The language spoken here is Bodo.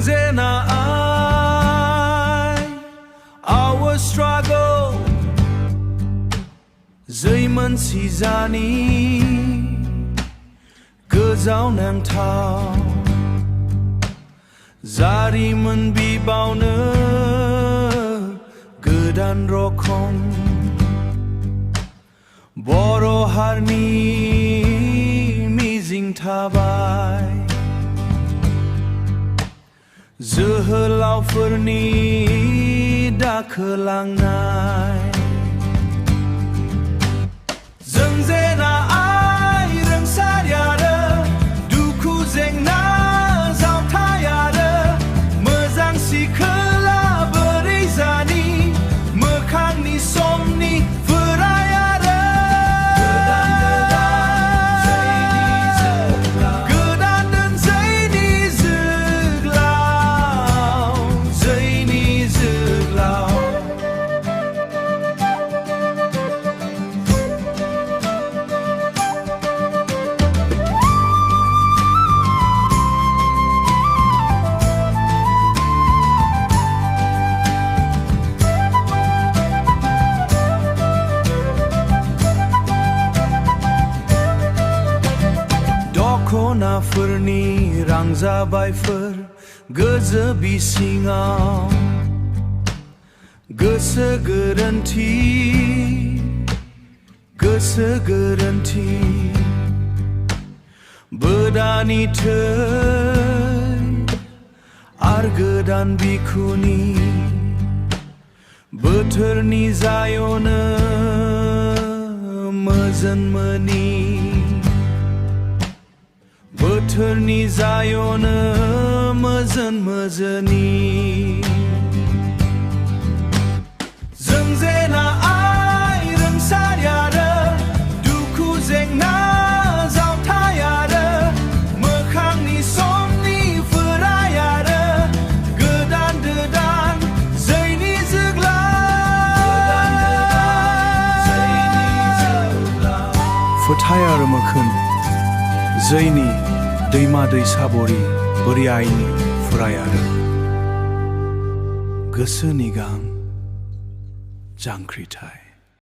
Jena Aii, our struggle Jwng Jena गोजाव नांथाव जारिमिन बिबावनो गोदान रखम बर' हारिनि मिजिं थाबाय जोहोलावफोरनि दाखोलांनाय Jwng Jena Aii रोंसारि आरो दुखु जेंना जावथाय आरो मोजांसि खोला बोरै जानि मोखांनि समनि फोराय आरो गोदान जैनि जोग्लाव जैनि जोग्लाव दखनाफोरनि रांजाबायफोर गोजो बिसिङाव गोसो गोरोन्थि बोदानि थै आर गोदान बिखुनि बोथोरनि जायनो मोजोन मोनि बोथोरनि जायनो मोजोन मोजोनि Jwng Jena Aii रोंसारि आरो दुखु जेंना जावथाय आरो मोखांनि समनि फोराय आरो गोदान जैनि जोग्लाव फोथाय आरो मोखोन जैनि दैमा दैसा बरि बोरि आइनि फुराय आरो गोसोनि गां जांख्रिथाय